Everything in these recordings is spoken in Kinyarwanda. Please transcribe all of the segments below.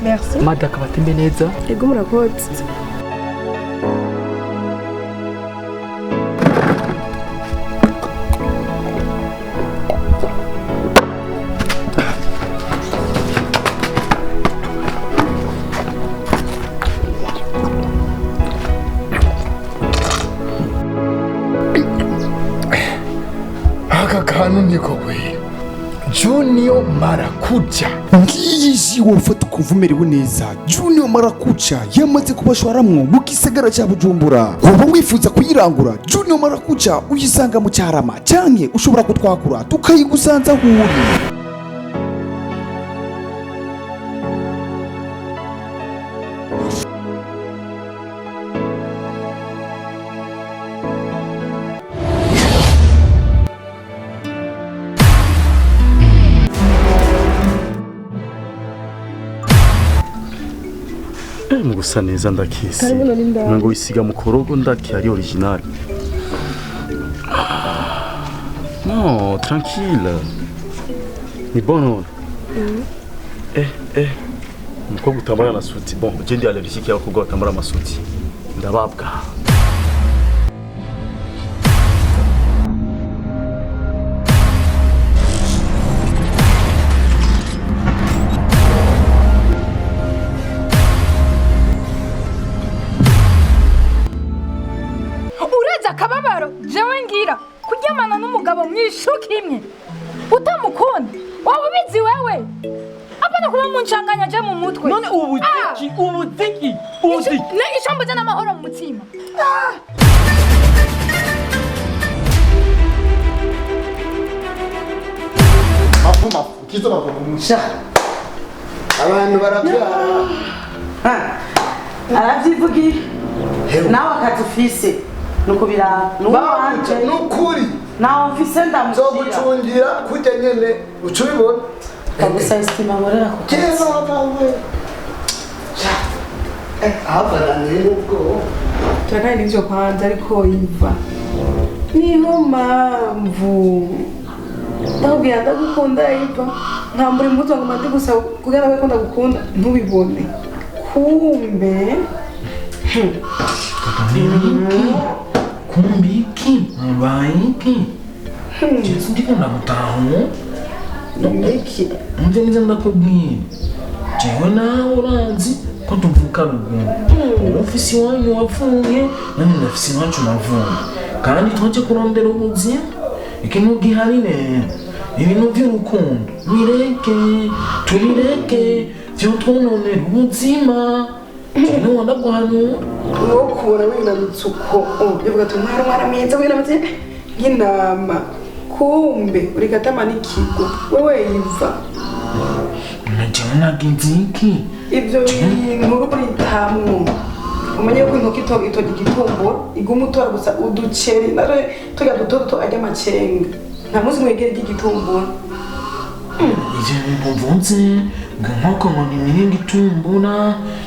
Merci. Madaka batembe neza. Ego murakoze. Kanu niko kwe Junior Marakuja ngiyizi wofata kuvumerewe neza. Junior Marakuja yamaze kubashwaramwo mu gisagara cya Bujumbura. Woba wifuza kuyirangura Junior Marakuja uyisanga mu Cyarama canke ushobora kutwakura tukayigusanza huri. Mugusa neza ndakisi. Ngo wisiga mu korogo ndaki ari original. Non, tranquille. Ni bon. Mukobwa utambara na suti. Bon, je ndi allergique ya kugwa utambara masuti. Ndababwa. Kuryamana n'umugabo mwishuka imwe utamukunda waba ubizi wewe apana kuba munshanganya je mu mutwe none ubuziki ne ishambo je n'amahoro mu mutima mafuma kizo bavumusha abantu barabyara aravyivugira nawe akatufise nuko biraba nuwanje nukuri nawe mfise ndamushira zogucungira kujya nyene ucubibona kagusa estima morera ko keza bawe abana nubwo Turakanye n'ivyo kwanza ariko iva niho mpamvu ndabwira ndagukunda iva nkambura imbuto ngo mande gusa kugira ngo ndagukunda ntubibone kumbe Kumbiki, mbaiki. Jesu ndiko ndagutaho. Ndiki. Mve niza ndakubwira. Jewe nawe urazi ko tuvuka Rugunga. Ofisi wanyu wapfuye, nani nafisi wacu navuye. Kandi twaje kurondera ubuzima. Ikintu gihari neza. Ibintu by'urukundo. Tubireke. Vyo twononera ubuzima. Jeno wanda guhanura. Ukubona winanutse uko uvuga ati mwana mwiza winamutse nk'intama kumbe urikatama n'ikigo wewe iva najewe nagize iki ibyo bintu uritamwo umenye ko inkoko itoga igitumbo iguma utora gusa uduceri nare tuga duto ajya amacenga nta munsi mwegere igitumbura ivyo bintu mvuze ngo nkoko ngo ni miringa itumbura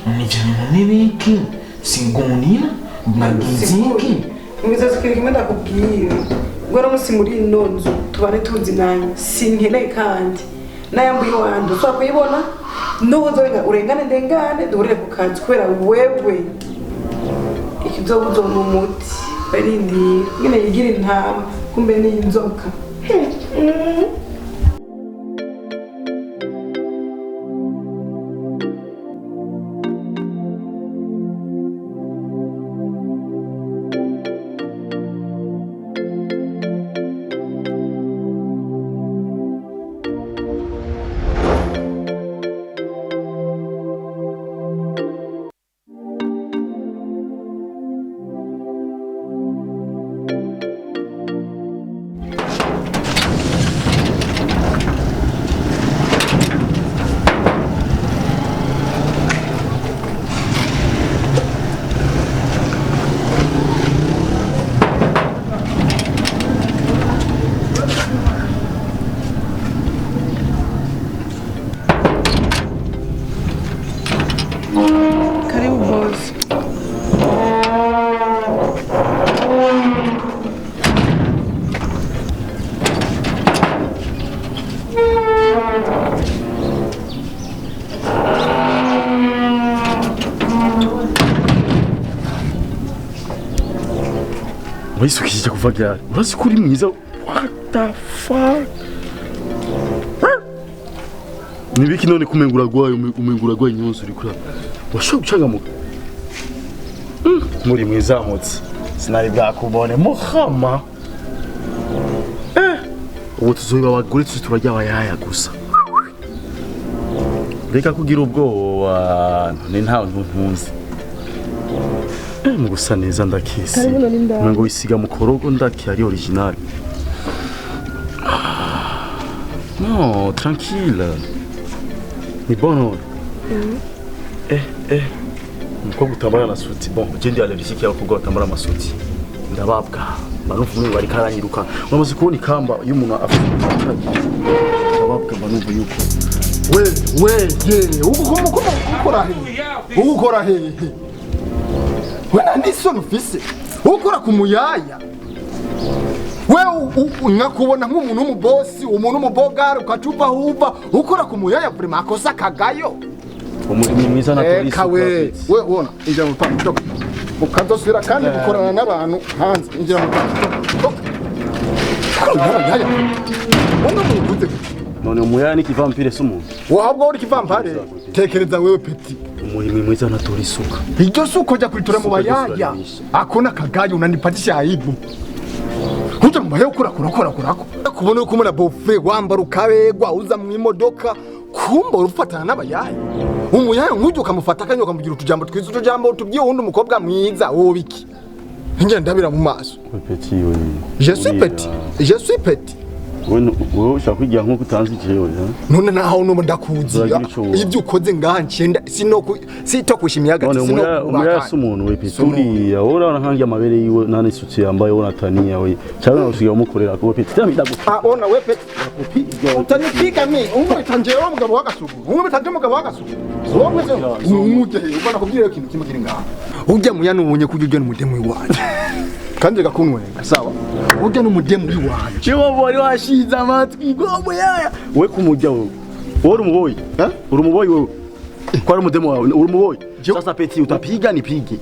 nivyo bintu n'ibiki singunira nagize iki imizazi kiri kimwe ndakubwira gwara musi muri ino nzu tubane tuzi nanye sinkeneye kandi nayambuye wandi ushobora kuyibona n'ubuzo urengane ndengane duhurire ku kazi kubera wewe ikizobuzo mu muti barindira nyine yigira intama kumbe ni inzoka wayisukije kuva ryari urazi kuri mwiza what the fuck nibiki none kumengura gwayo nyonso uri kura washobora gucangamuka muri mwizamutse sinari bwakubone muhama ubu tuzoba abagore turajya abayaya gusa reka kugira ubwoba none ntawe ntunzi mu gusa neza ndakisi ngo wisiga mu korogo ndaki ari original no tranquille ni bon umukobwa utambara na suti bon je ndi allergique y'abakobwa batambara amasuti ndababwa banufu mwe bari karanyiruka uramaze kubona ikamba y'umuntu afite ndababwa banufu yuko ukora he wena nisoni ufise ukora ku muyaya wewe nkakubona nk'umuntu w'umubosi umuntu w'umubogari ukacupa huva ukora ku muyaya buri makosa kagayo umurimo mwiza na polisi we wona ija mu pampa ukazosubira kandi gukorana n'abantu hanze injira mu pampa none umuyaya ni kivampire sumuntu wahabwa uri kivampire tekereza wewe peti umurimo mwiza na tolisuka iryo suko jya kuritura mu bayaya akona kagayo unanipatisha aibu kuja mu bayo kura kubona uko muri bofe wambara ukabegwa uza mu imodoka kumba urufatana n'abayaya umuyaya nk'ujye ukamufata kanyo ukamugira utujambo twiza utujambo tubyiye wundi umukobwa mwiza wobiki njye ndabira mu maso petit we je suis petit wowe ushaka kwigira nk'uko utanzi jewe none naho no ndakuzira ibyo ukoze ngancenda sito kushimiya gati umuyaya sumuntu we petit ora nkangiye amabere yiwe nane sutsi yambaye wona tania we cyangwa usiga umukorera ko petit tamida ona we petit utanipiga mi umwe umugabo w'agasugu wowe umuje ubona kubwira ikintu kimwe kiri ngaha ujya muyana ubunye kujya n'umudemu wanje kandi gakunwe sawa ujya n'umudemu wanje cyo bari washiza amatwi gomo yaya we kumujya wowe uri umuboyi uri umuboyi wowe ko ari umudemu wawe uri umuboyi sasa petit utapiga nipige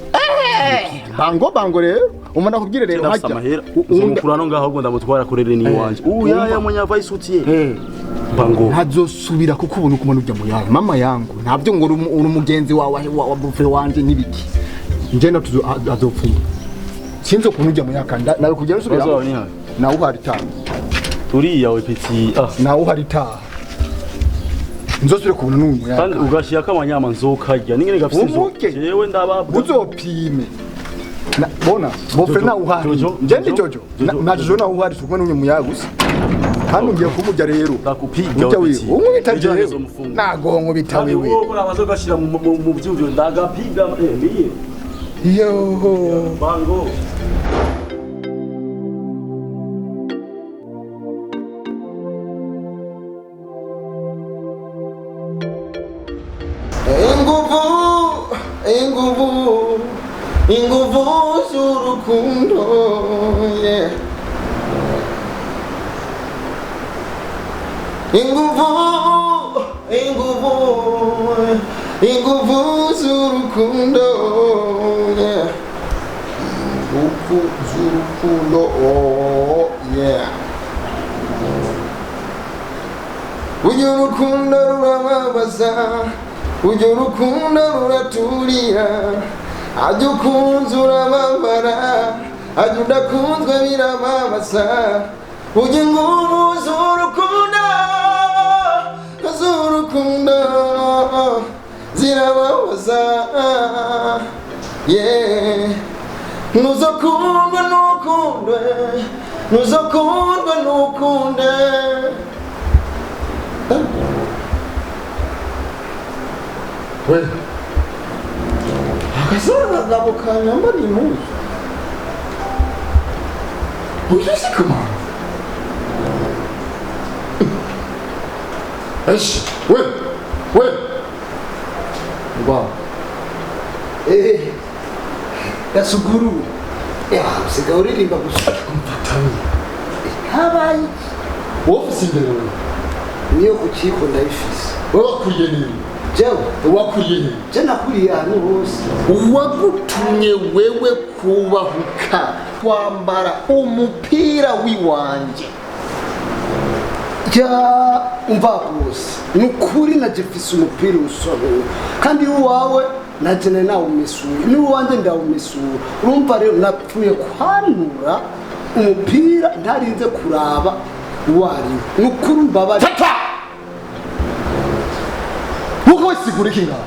bango rero umana kubwire rero hajya umukurano ngaho ubwo ndamutwara kurere ni wanje yaya munyava isutiye bango ntazosubira kuko ubona uko ujya mu yaya mama yangu ntabyo ngo uri umugenzi wawe wa bufe wanje nibiki nje no azopfuma sinzo kunujya mu yakanda nawe kugera usubira nawe uhari taha turiya we petit nawe uhari taha nzosubire kubona n'uyu yaka kandi ugashiya kamanyama nzokarya ningene gafise jewe ndababwa uzopime bona bofe na uhari nje ndi jojo na jojo na uhari sukwe n'uyu muyaga gusa hano ngiye kumujya rero ndakupiga umwe bitaje nagongo bitawe we uko nabazo gashira mu byumvyo ndagapiga biye yo bango Inguvu Zurukundo yeah Inguvu Zurukundo yeah Zurukundo oh yeah Urukundo rurababaza urukundo ruraturira adukunze urababara adudakunzwe birababaza ujye ngubu z'urukundo zirababaza yeah ntuzokundwe n'ukunde we akazaza gabo kanyambara impuzu ujuzi kuma esh we wow gasuguru usiga uririmba gusa kumfatanya habaye wowe sindero niyo kuchiko ndayifise wowe wakuriye nini jewe wakuriye nini je nakuriye hano hose wagutumye wewe kubahuka kwambara umupira wiwanje ya umva bose nukuri na jefisi umupira usohoye kandi uwawe najene nawe umesura ni uwanje ndawumesura urumva rero napfuye kwanura umupira ntarinze kuraba uwari nukuri mbabaje nuko wisigura iki ngaho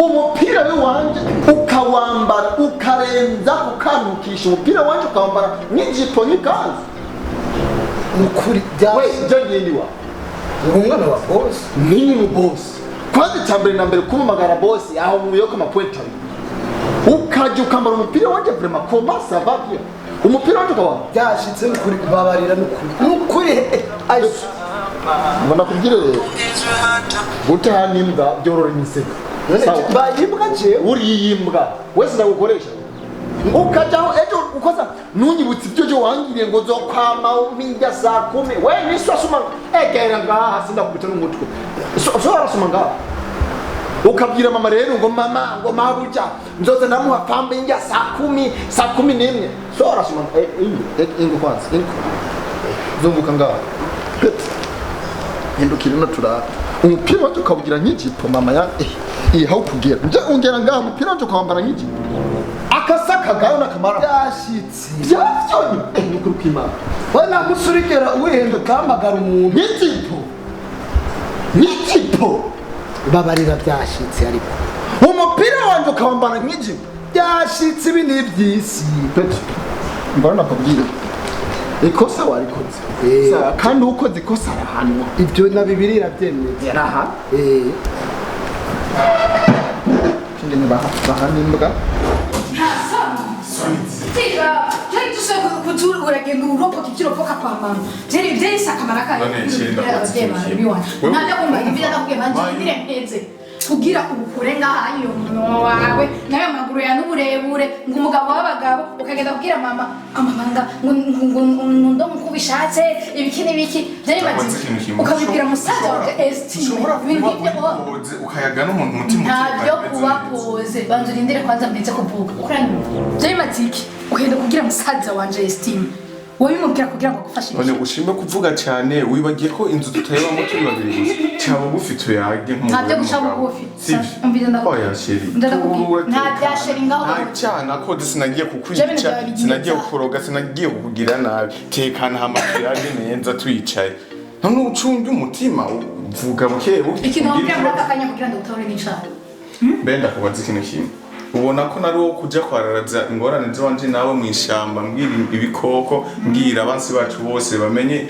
umupira wanje ukawambara ukarenza ukanukisha umupira wanje ukawambara n'ijipo n'ikanzu nukuri we jangeni wa umwana wa boss ni mu boss kwanza cyambere na mbere kumamagara boss aho muyoka amapoint ukaje ukambara umupira wanje vraiment comment ça va bien umupira wanje ukawa byashitse nukuri babarira nukuri ayo mbona kugira gute hanimbwa byorora imiseka bayimbwa je uri yimbwa wese ndagukoresha ukajaho ejo ukoza nunyibutse ibyo je wangiriye ngo zo kwama umpinja saa 10 we niswa suma egera ngaha sinda kubita n'umutwe so arasuma ngaha ukabwira mama rero ngo mama ngo mabuja nzoza namuha Famba inja saa 10 so arasuma ingo kwanza ingo zunguka ngaha hindukira no turara umupira wacu ukawugira nk'ijipo mama ya hawo kugera nje ongera ngaha umupira wacu ukawambara nk'ijipo akasaka gayo nakamara byashitse byavyo nukuri kwimana wana musurikera uwihenda kamagara umuntu n'ijipo babarira byashitse ariko umupira wanje ukawambara nk'ijipo byashitse ibi n'ivyisi mbona nakubwira ikosa warikoze kandi ukoze ikosa arahanwa ibyo na bibiri irabyemeye yaraha kindi ni bahanimbwa Tiga, jari tu saya kutul uragenda uropo kiciro poka kwa mama. Jari sakamara kayo. Nada kumba ibira nakugema ndire mpeze. Kugira ubukurenga hayo umuntu wawe nayo amaguru ya n'uburebure ngo umugabo w'abagabo ukagenda kubwira mama amabanga ngo mukubishatse ibikini biki byari bati ukabibwira musaza wa estime ushobora ukayaga n'umuntu mutima ntabyo kubapoze banzu rindire kwanza mbetse kuvuga ukuranyuma byari matiki ukagenda kubwira musaza wanje estime wabimubwira kugira ngo agufashe none ushime kuvuga cyane wibagiye ko inzu tutayibamo turi babiri gusa cyaba gufite yage nk'umuntu ntabyo gushaka ubufi umvira oya sheri nta byasheri ngaho cyana ko sinagiye kukwica sinagiye kukuroga sinagiye kukugira nabi tekana hamakira neza twicaye none ucunge umutima uvuga buke buke ikintu wambwira muri aka kanya kugira ngo utore n'icyaha benda kubaza ikintu kimwe ubona ko nari wo kujya kwararaza ingorane z'abandi nawe mu ishamba mbwira ibikoko mbwira abansi bacu bose bamenye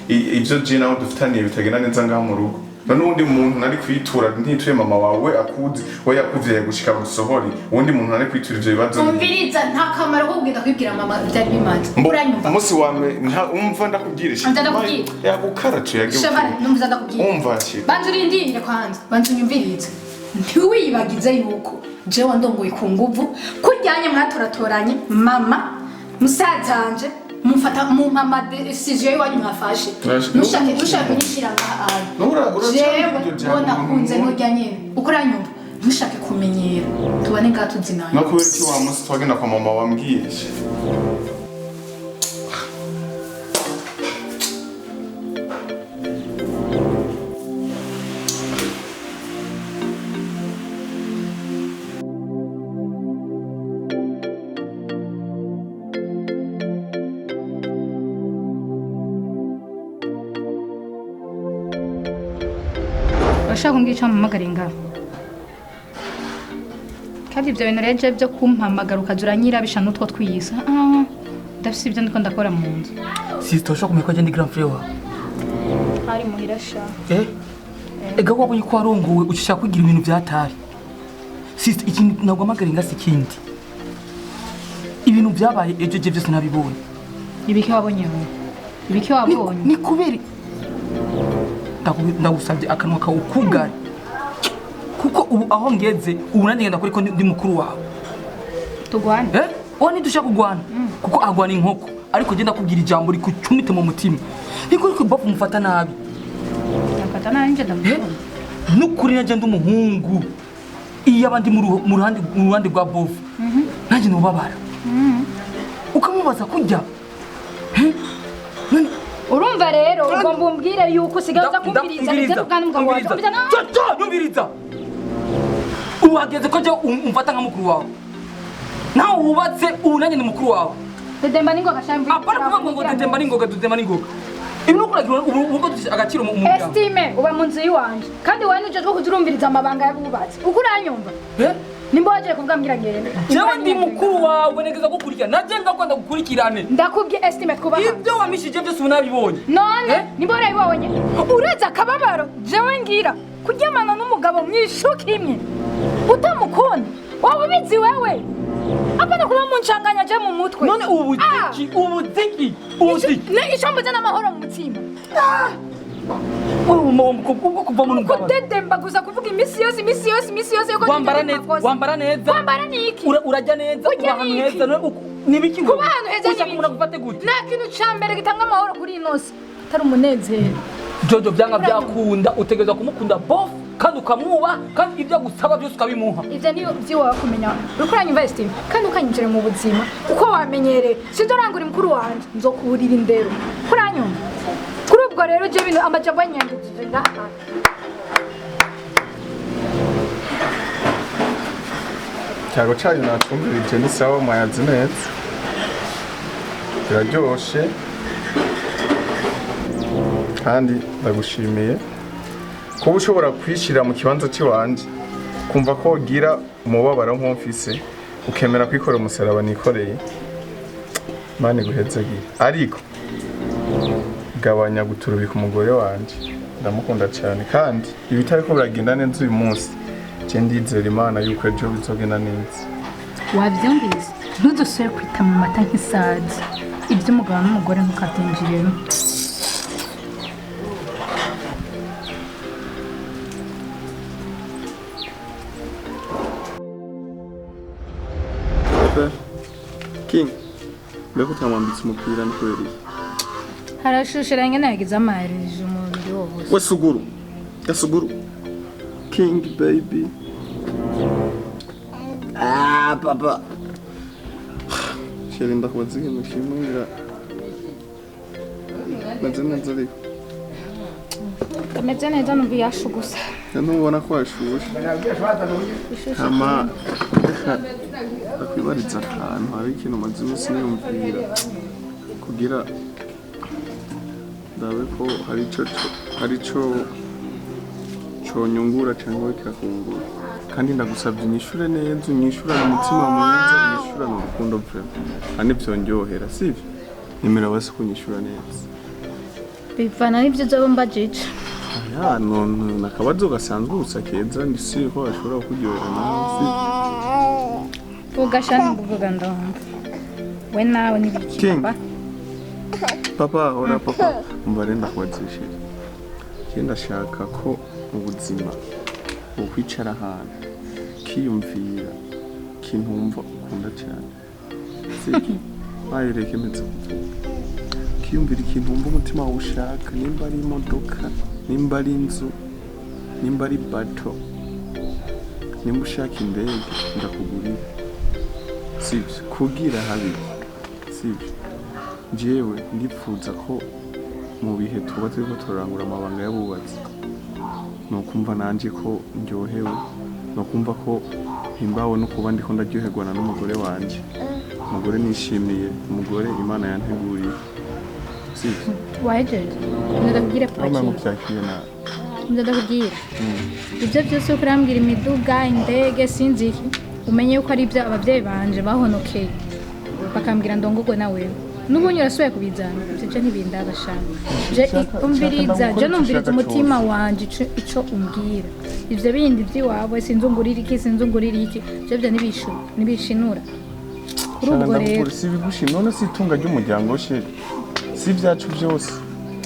ibyo je nawe dufitaniye bitagenda neza ngaho mu rugo none undi muntu nari kwitura ntituye mama wawe akuzi we yakuvye gushika gusohori undi muntu nari kwitura ivyo bibazo umviriza nta kamaro ko kugenda kwibwira mama byari bimanze uranyumva umunsi wawe umva ndakubwirisha yagukaratu yage shabana numva ndakubwira umva ki bantu rindinde kwanza bantu nyumviriza ntiwibagize yuko jewe ndongoye ku nguvu kujyanye mwatoratoranye mama musazanje mufata mu mama decision yiwanyu mwafashe nushaka kunyishira ngaha jewe ubona kunze nujya nyine ukora nyumva ntushake kumenyera tubane ngaha tuzinanye no kubera iki wa musi twagenda kwa mama wambwiye urashaka kumbwira icyo mpamagara ngaho kandi ibyo bintu rero byo kumpamagara ukajya uranyirabisha n'utwo twiyisa ndafise ibyo ndiko ndakora mu nzu sister ushaka kumenya ko agenda grand frère wawe hari muhira sha ega wabonye ko warongowe ushaka kugira ibintu byatari sister ikintu nagwamagara ngasi kindi ibintu byabaye ejo je byose nabibonye ibiki wabonye ni kubera ndagusabye akanwa kawe ukugare kuko ubu aho ngeze ubu nanjye ngenda kuri ko ndi mukuru wawe tugwane uwo ntidushaka kugwana kuko agwana inkoko ariko genda kubwira ijambo rikucumite mu mutima niko ariko bafu mufata nabi mfata nabi nje ndamubona nukuri nanjye ndi umuhungu iyo abandi mu ruhande rwa bofu nanjye nubabara ukamubaza kurya urumva rero ugomba umbwire yuko usigaye uza kumviriza ndetse kandi umugabo wawe nyumviriza ubu hageze ko umfata nka mukuru wawe nawe wubatse ubu nanjye ni mukuru wawe dedemba n'ingoga shambi apana kuvuga ngo dedemba n'ingoga ibi nuko uragira ubu dufite agaciro mu muryango estime uba mu nzu yiwanje kandi wowe n'uje rwo kuzurumviriza amabanga y'abubatsi uko uranyumva nimba waje kuvuga mbwira ngende jewe ndi mukuru wawe negeza gukurikira naje ngakunda gukurikirane ndakubye estime twubaha ibyo wamishije byose unabibonye none nimba urabibonye ureza akababaro jewe ngira kuryamana n'umugabo mwishuka imwe utamukunda waba ubizi wewe apana kuba mu ncanganya je mu mutwe none ubuziki isho mbuze n'amahoro mu mutima ubwo kuva mu ngabo kudedemba gusa kuvuga imisi yose yuko wambara neza wambara niki urajya neza uba ahantu heza nibiki ngo kuba ahantu heza ushaka gufate gute nta kintu ca mbere gitanga amahoro kuri inosi atari umunezero jojo byanga byakunda utegereza kumukunda bof kandi ukamwuba kandi ibyo gusaba byose ukabimuha ivyo niyo vyiwawe kumenya uriko uranyumva estime kandi ukanyinjira mu buzima uko wamenyereye sinzorangura mukuru wanje nzokuburira indero kuranyumva kuri ubwo rero je bintu amajambo yanyandikije ngaha cyago cyanyu nacumvirije ni sawa mwayazi neza biraryoshe kandi ndagushimiye kuba ushobora kwishyira mu kibanza cy'iwanje kumva ko ugira umubabaro nk'umfise ukemera kwikorera umusaraba nikoreye mani guhezagiye ariko gabanya guturubika umugore wanje ndamukunda cyane kandi ibitari ko biragenda neza uyu munsi je ndizera Imana yuko ejo bizogenda neza wavyumvise ntudusubire kwita mu mata nk'isazi ibyo umugabo n'umugore ntukabyinjiremo King, mbega utamwambitse umupira ni kubera iki? harashushiranye nagize amarije umubiri wose We suguru, gasuguru. King baby. Papa. Sheri ndakubaza ikintu kimwe ngira. Meze neza ariko. kameze neza n'ubiyashu gusa Nubona ko washushe. Hama akwibariza ahantu hari ikintu maze iminsi niyumvira kugira ndabe ko hari ico conyungura cyangwa kikakungura kandi ndagusabye unyishure neza unyishurane umutima mwiza unyishurane urukundo vraiment kandi byonyohera sivyo nimera basi kunyishura neza bivana n'ibyo uzoba mbajije none nakabazo gasanzwe gusa keza ndisi ko ashobora kuryohera nawe sivyo ugashana mbuvuga ndahomba we nawe n'ibiki papa ora papa mbarenda kwadzishira kenda shaka ko ubuzima ukwicara ahantu kiyumvira kintumva ukunda cyane sivyo bayireke metse kiyumvira ikintumva umutima wawe ushaka nimba ari imodoka nimba ari inzu nimba ari bato nimba ushaka indege ndakugurira sivyo kugira habi sivyo jewe ndipfuza ko mu bihe tuba turiko turarangura amabanga y'abubatsi nokumva nanje ko ndyohewe nokumva ko himbawe no kuba ndiko ndaryoherwana n'umugore wanje umugore nishimiye umugore Imana yanteguriye sivyo wajeje ndakubwira ndakubwira ibyo byose ukurambwira imiduga indege sinzi umenye yuko ari ibyo abavyeyi banje bahonokeye bakambwira ndongogwe nawe n'ubunye urasubiye kubizana ibyo ntibindabashaka je umviriza je numviriza umutima wanje ico umbwira ivyo bindi by'iwawe sinzungurira iki je byo nibishinura kuri ubwo rero si bigushimye none si itunga ry'umuryango sheri si byacu byose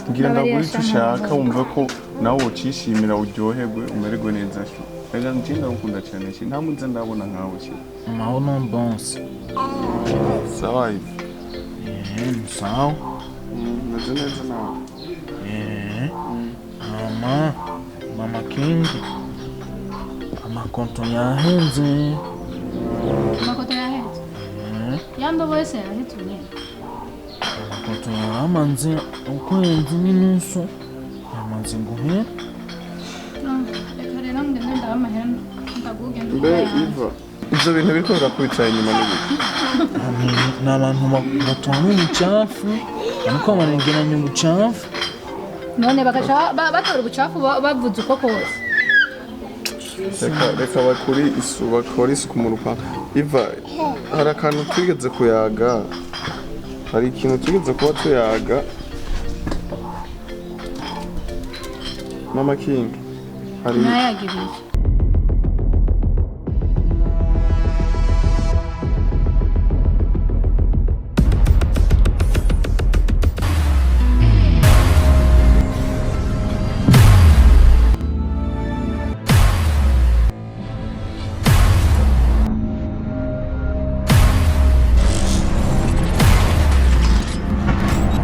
ngira ndagura icyo ushaka wumva ko nawe ucishimira uryoherwe umererwe neza sheri rega nje ndagukunda cyane sheri nta munsi ndabona nkawe sheri maho non bonse sawa hivi sawa meze neza nawe mama King amakonto yahenze amakoto yahenze yambo ndobo yose yahitumye. Amanze ukwezi n'inusu amanze nguhe Reka rero ngende ndaha amahera ndagugenda. Mbe Iva ivyo bintu biriko birakubitira inyuma n'ibiki ni abantu batwara umucafu ariko barengeranya umucafu None bagaca batora ubucafu bavuze uko kose. reka bakora isuku mu rupanga Iva hari akantu twigeze kuyaga hari ikintu tugeze kuba tuyaga Mama King hari Nayaga ibiki.